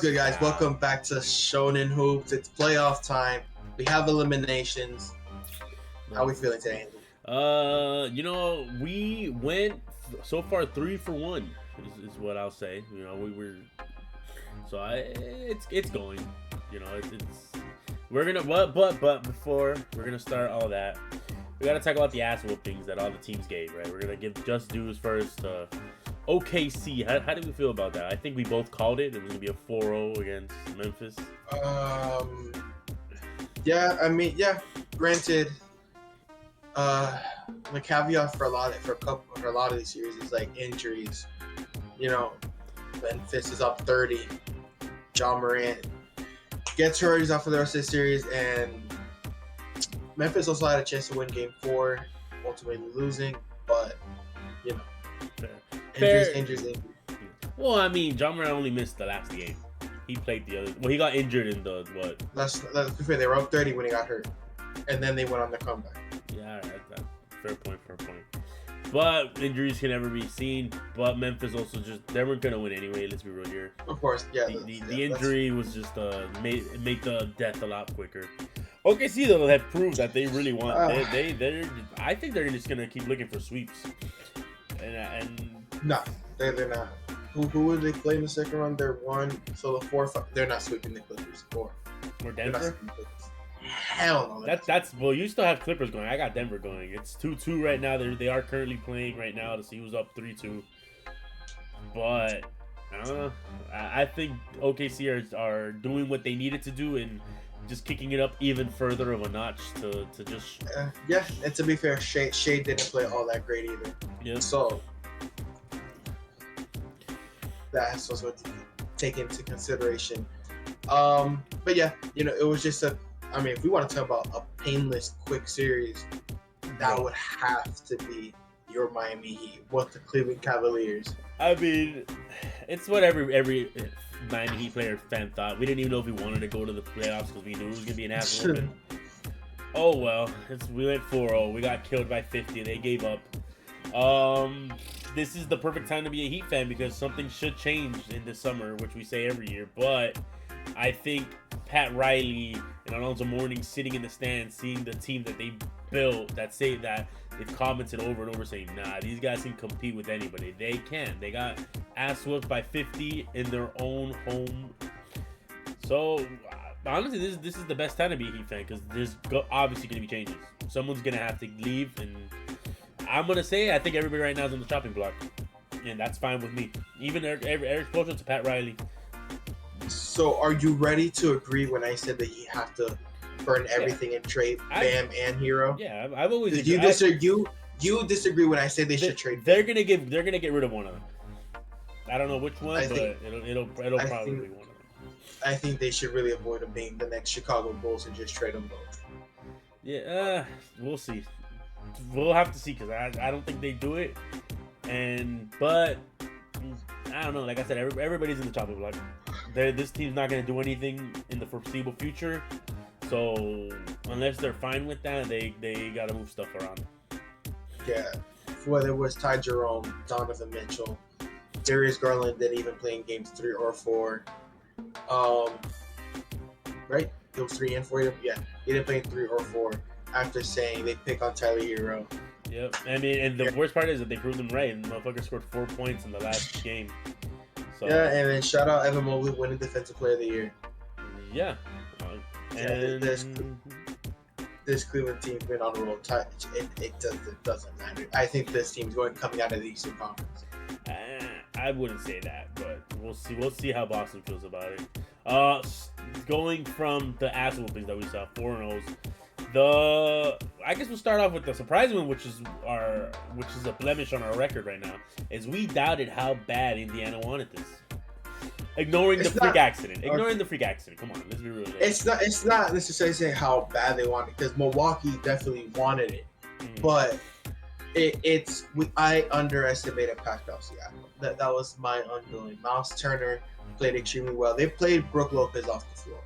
Good guys, welcome back to Shonen Hoops. It's playoff time. We have eliminations. How are we feeling today, Andy? We went so far 3-for-1 is what I'll say. It's going. We're gonna but before we're gonna start all that, we gotta talk about the ass whoopings that all the teams gave. Right, we're gonna give just dues first. OKC, how do we feel about that? I think we both called it. It was gonna be a 4-0 against Memphis. Granted, the caveat for a lot of these series is like injuries. Memphis is up 30. John Morant gets hurt. He's out for the rest of the series, and Memphis also had a chance to win Game 4, ultimately losing. But injuries. Well, I mean, John Morant only missed the last game. He played the other. Well, he got injured in the what? Let's be fair. They were up 30 when he got hurt, and then they went on the comeback. Yeah, right. Fair point. But injuries can never be seen. But Memphis also they weren't gonna win anyway. Let's be real here. Of course, yeah. The injury was just make the death a lot quicker. OKC though have proved that they really want. I think they're just gonna keep looking for sweeps. No, they're not. Who would they play in the second round? They're 1. So the 4, 5, they're not sweeping the Clippers. 4. Or Denver? Hell no. That's well. You still have Clippers going. I got Denver going. It's 2-2 right now. They are currently playing right now to see who's up 3-2. But I don't know. I think OKC are doing what they needed to do and just kicking it up even further of a notch to just. And to be fair, Shea didn't play all that great either. Yeah. So that's also to take into consideration. But yeah, it was just if we want to talk about a painless, quick series, that would have to be your Miami Heat with the Cleveland Cavaliers. I mean, it's what every Miami Heat player fan thought. We didn't even know if we wanted to go to the playoffs because we knew it was gonna be an ass whooping. Oh well, we went 4-0. We got killed by 50. They gave up. This is the perfect time to be a Heat fan because something should change in the summer, which we say every year. But I think Pat Riley and Alonzo Mourning sitting in the stands, seeing the team that they built, that say that they've commented over and over saying, nah, these guys can compete with anybody. They can. They got ass whooped by 50 in their own home. So honestly, this is the best time to be a Heat fan because there's obviously going to be changes. Someone's going to have to leave, and I'm going to say I think everybody right now is on the chopping block, and that's fine with me. Even Eric Spoelstra to Pat Riley. So are you ready to agree when I said that you have to burn everything and trade Bam and Hero? Yeah, I've always. Did you disagree when I said they should trade? They're gonna get rid of one of them. I don't know which one, but it'll probably be one of them. I think they should really avoid them being the next Chicago Bulls and just trade them both. Yeah, we'll see. We'll have to see because I don't think they do it. But I don't know. Like I said, everybody's in the chopping block. This team's not going to do anything in the foreseeable future. So unless they're fine with that, they got to move stuff around. Yeah. Whether it was Ty Jerome, Donovan Mitchell, Darius Garland didn't even play in games 3 or 4. Right? It was 3 and 4. Yeah. He didn't play in 3 or 4 after saying they pick on Tyler Hero. Yep. I mean, and the worst part is that they proved them right. And the motherfucker scored 4 points in the last game. So, yeah, and then shout out Evan Mobley winning Defensive Player of the Year. Yeah. This Cleveland team's been on a roll. It doesn't matter. I think this team's coming out of the Eastern Conference. I wouldn't say that, but we'll see. We'll see how Boston feels about it. Going from the ass whoopings that we saw, 4-0s. I guess we'll start off with the surprising one, which is a blemish on our record right now, is we doubted how bad Indiana wanted this. Ignoring the freak accident. Come on, let's be real. It's not necessarily saying how bad they want it because Milwaukee definitely wanted it, but I underestimated Pascal Siakam. That was my undoing. Miles Turner played extremely well. They played Brook Lopez off the floor.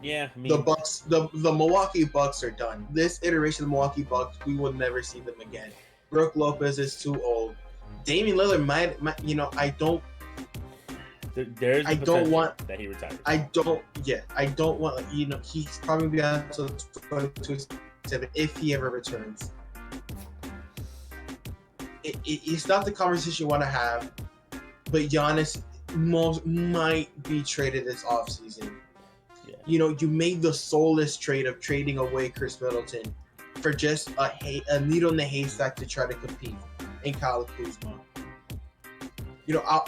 Yeah, the Bucks, the Milwaukee Bucks are done. This iteration of the Milwaukee Bucks, we will never see them again. Brook Lopez is too old. Damian Lillard might I don't There is a I don't want that he retires. I don't want, like, he's probably be on until 2027 if he ever returns. It's not the conversation you want to have, but Giannis might be traded this offseason. Yeah. You made the soulless trade of trading away Chris Middleton for just a needle in the haystack to try to compete in Kyle Kuzma.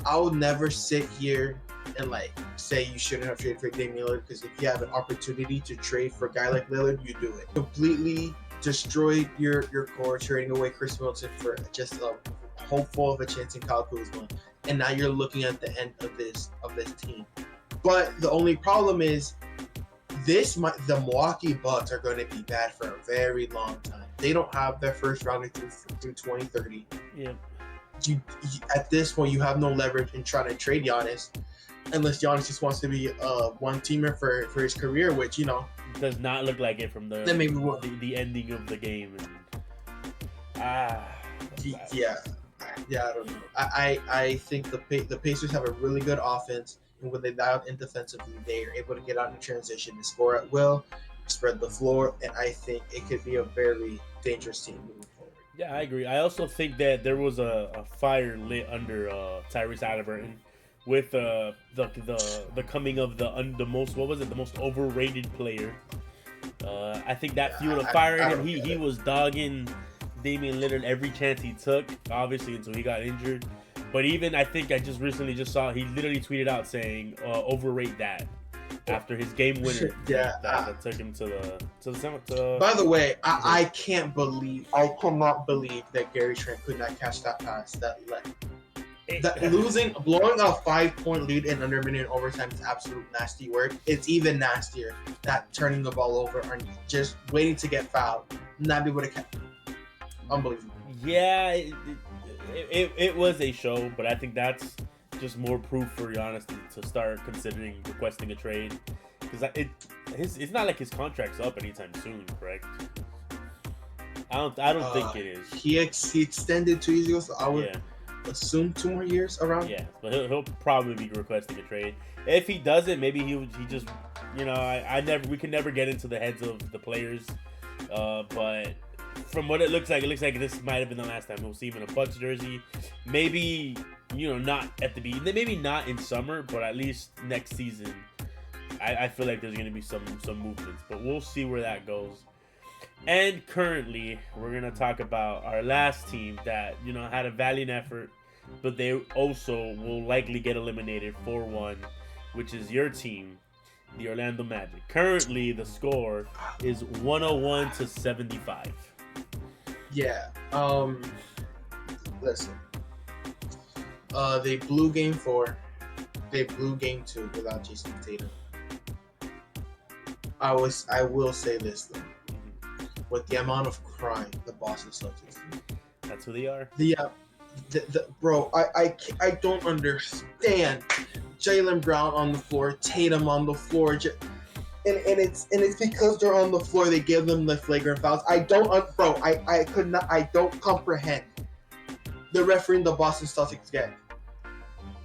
I'll never sit here and say you shouldn't have traded for Damian Lillard, because if you have an opportunity to trade for a guy like Lillard, you do it. Completely destroy your core, trading away Chris Middleton for just a hopeful of a chance in Kyle Kuzma, and now you're looking at the end of this team. But the only problem is the Milwaukee Bucks are going to be bad for a very long time. They don't have their first rounder through 2030. Yeah. You at this point, you have no leverage in trying to trade Giannis, unless Giannis just wants to be a one-teamer for his career, which does not look like it from the ending of the game. I don't know. I think the Pacers have a really good offense, and when they dial in defensively, they are able to get out in transition and score at will, spread the floor, and I think it could be a very dangerous team moving forward. Yeah, I agree. I also think that there was a fire lit under Tyrese Halliburton with the coming of the most overrated player. I think that fueled a fire in him. He was dogging Damian Lillard every chance he took, obviously until he got injured. But even I think I just recently saw he literally tweeted out saying overrate that after his game winner. That took him to the. By the way, I cannot believe that Gary Trent could not catch that pass. Blowing a 5-point lead in under a minute in overtime is absolute nasty work. It's even nastier that turning the ball over and just waiting to get fouled, not be able to catch. Unbelievable. Yeah, it was a show, but I think that's just more proof for Giannis to start considering requesting a trade, because it's not like his contract's up anytime soon, correct? I don't think it is. He extended 2 years ago, so I would assume 2 more years around. Yeah, but he'll probably be requesting a trade. If he doesn't, maybe he just we can never get into the heads of the players, but from what it looks like this might have been the last time we'll see him in a Bucks jersey. Maybe not at the beginning, maybe not in summer, but at least next season. I feel like there's going to be some movements, but we'll see where that goes. And currently, we're going to talk about our last team that had a valiant effort, but they also will likely get eliminated 4-1, which is your team, the Orlando Magic. Currently, the score is 101-75. Yeah. Listen. They blew Game 4. They blew Game 2 without Jason Tatum. I will say this though. With the amount of crime the Boston Celtics do. That's who they are. Bro, I don't understand. Jaylen Brown on the floor, Tatum on the floor, and it's because they're on the floor they give them the flagrant fouls. I don't comprehend the refereeing the Boston Celtics get.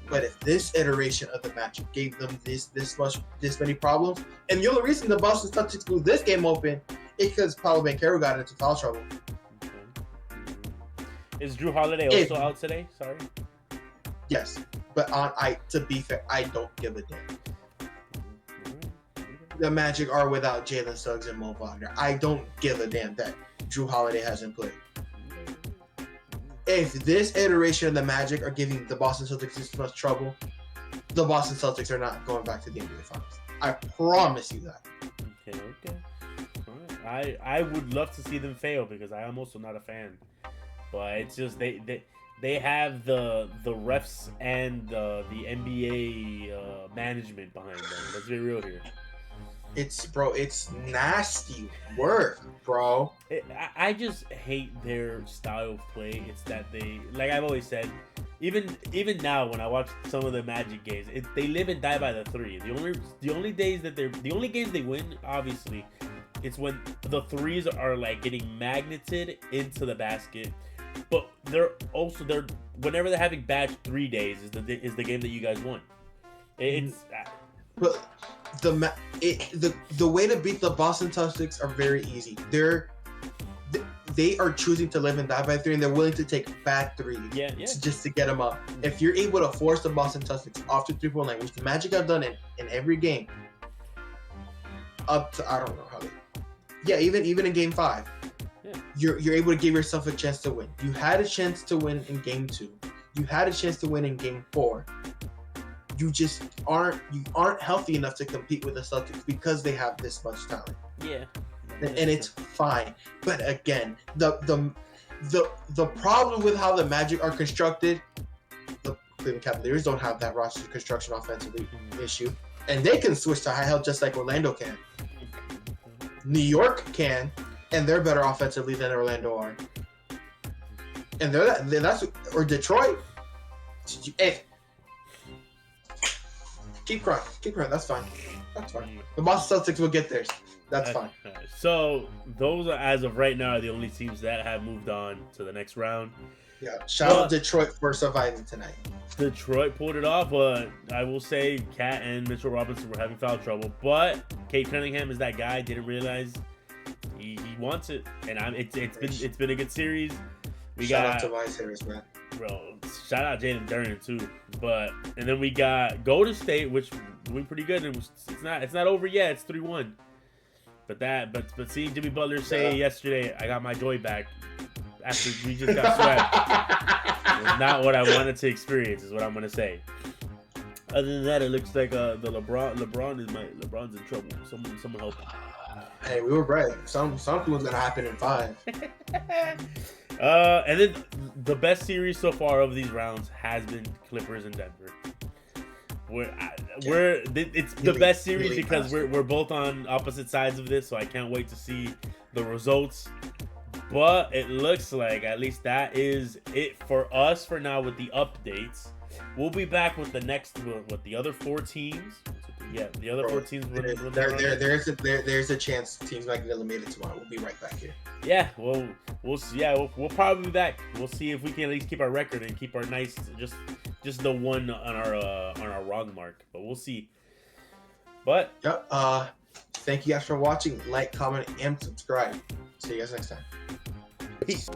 But if this iteration of the match gave them this many problems, and the only reason the Boston Celtics blew this game open is because Paolo Banchero got into foul trouble. Is Drew Holiday also out today? Sorry. Yes, but to be fair, I don't give a damn. The Magic are without Jalen Suggs and Mo Wagner. I don't give a damn that Drew Holiday hasn't played. If this iteration of the Magic are giving the Boston Celtics this much trouble, the Boston Celtics are not going back to the NBA Finals. I promise you that. Okay. All right. I would love to see them fail because I am also not a fan. But it's just they have the refs and the NBA management behind them. Let's be real here. It's nasty work, bro. I just hate their style of play. It's that they, like I've always said, even now when I watch some of the Magic games, they live and die by the three. The only games they win, obviously, it's when the threes are like getting magneted into the basket. But whenever they're having bad 3 days is the game that you guys won. It's but the way to beat the Boston Celtics are very easy. They are choosing to live and die by three, and they're willing to take bad threes just to get them up. If you're able to force the Boston Celtics off the 3-point line, which the Magic have done in every game, up to I don't know how they, even in Game 5, you're able to give yourself a chance to win. You had a chance to win in Game 2. You had a chance to win in Game 4. You just aren't healthy enough to compete with the Celtics because they have this much talent. Yeah. And it's fine. But again, the problem with how the Magic are constructed, the Cleveland Cavaliers don't have that roster construction offensively issue. And they can switch to high help just like Orlando can. New York can, and they're better offensively than Orlando are. And or Detroit. Hey, keep crying. That's fine. The Boston Celtics will get theirs. That's fine. So those are, as of right now, the only teams that have moved on to the next round. Yeah, shout out Detroit for surviving tonight. Detroit pulled it off, but I will say Cat and Mitchell Robinson were having foul trouble. But Cade Cunningham is that guy. Didn't realize he wants it, and it's been a good series. Shout out to Vice Harris, man. Bro, shout out Jalen Duren too. And then we got Golden State, which doing pretty good. It's not over yet. It's 3-1. But seeing Jimmy Butler say yesterday, I got my joy back after we just got swept, was not what I wanted to experience, is what I'm gonna say. Other than that, it looks like the LeBron's in trouble. Someone help him. Hey, we were right. Something was gonna happen in 5. And then the best series so far of these rounds has been Clippers and Denver. It's the best series because we're both on opposite sides of this, so I can't wait to see the results. But it looks like at least that is it for us for now with the updates. We'll be back with the next the other 4 teams. Yeah, the other 4 teams. There's a chance teams might get eliminated tomorrow. We'll be right back here. Yeah, well, we'll see. Yeah, we'll probably be back. We'll see if we can at least keep our record and keep our nice just the one on our wrong mark. But we'll see. But thank you guys for watching. Like, comment, and subscribe. See you guys next time. Peace.